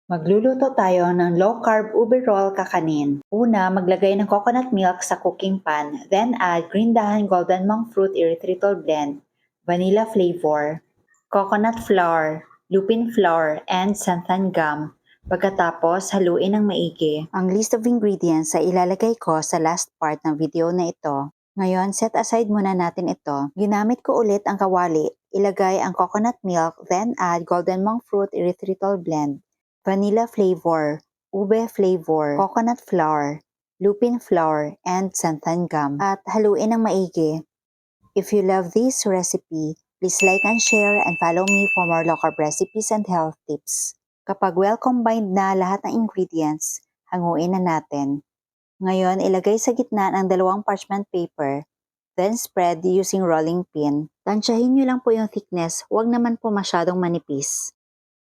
Magluluto tayo ng low-carb ube roll kakanin. Una, maglagay ng coconut milk sa cooking pan, then add green dahan golden monk fruit erythritol blend, vanilla flavor, coconut flour, lupin flour, and xanthan gum. Pagkatapos, haluin ng maigi. Ang list of ingredients ay ilalagay ko sa last part ng video na ito. Ngayon, set aside muna natin ito. Ginamit ko ulit ang kawali. Ilagay ang coconut milk, then add golden monk fruit erythritol blend, vanilla flavor, ube flavor, coconut flour, lupin flour, and xanthan gum. At haluin ng maigi. If you love this recipe, please like and share and follow me for more low-carb recipes and health tips. Kapag well combined na lahat ng ingredients, hanguin na natin. Ngayon, ilagay sa gitna ng 2 parchment paper, then spread using rolling pin. Tansyahin nyo lang po yung thickness, huwag naman po masyadong manipis.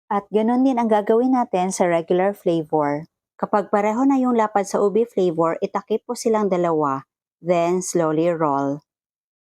At ganun din ang gagawin natin sa regular flavor. Kapag pareho na yung lapad sa ube flavor, itakip po silang dalawa, then slowly roll.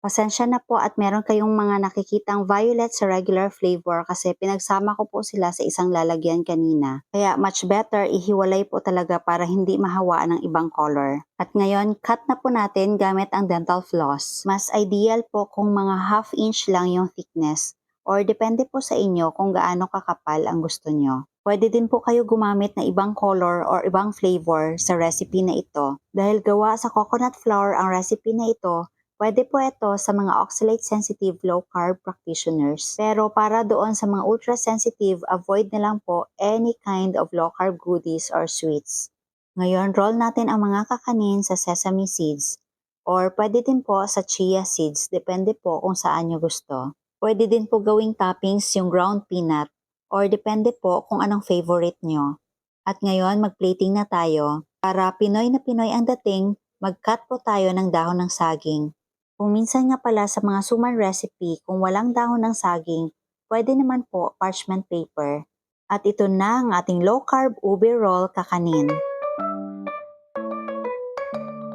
Pasensya na po at meron kayong mga nakikitang violet sa regular flavor kasi pinagsama ko po sila sa isang lalagyan kanina. Kaya much better ihiwalay po talaga para hindi mahawaan ng ibang color. At ngayon, cut na po natin gamit ang dental floss. Mas ideal po kung mga 1/2 inch lang yung thickness or depende po sa inyo kung gaano kakapal ang gusto nyo. Pwede din po kayo gumamit ng ibang color or ibang flavor sa recipe na ito. Dahil gawa sa coconut flour ang recipe na ito, pwede po ito sa mga oxalate-sensitive low-carb practitioners. Pero para doon sa mga ultra-sensitive, avoid na lang po any kind of low-carb goodies or sweets. Ngayon, roll natin ang mga kakanin sa sesame seeds. Or pwede din po sa chia seeds, depende po kung saan nyo gusto. Pwede din po gawing toppings yung ground peanut. Or depende po kung anong favorite nyo. At ngayon, mag-plating na tayo. Para Pinoy na Pinoy ang dating, mag-cut po tayo ng dahon ng saging. Kung minsan nga pala sa mga suman recipe, kung walang dahon ng saging, pwede naman po parchment paper. At ito na ang ating low-carb ube roll kakanin.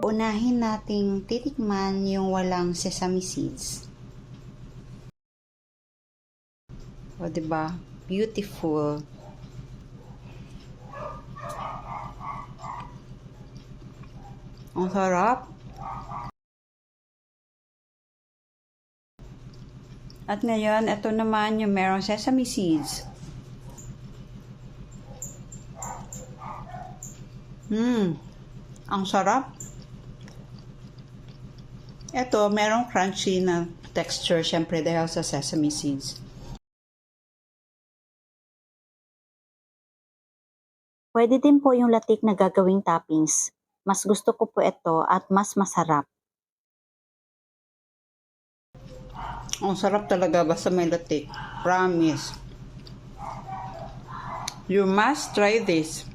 Unahin nating titikman yung walang sesame seeds. O diba? Beautiful. Ang sarap. At ngayon, ito naman yung merong sesame seeds. Ang sarap. Ito, merong crunchy na texture, syempre dahil sa sesame seeds. Pwede din po yung latik na gagawing toppings. Mas gusto ko po ito at mas masarap. Ang sarap talaga basta may latik. Promise. You must try this.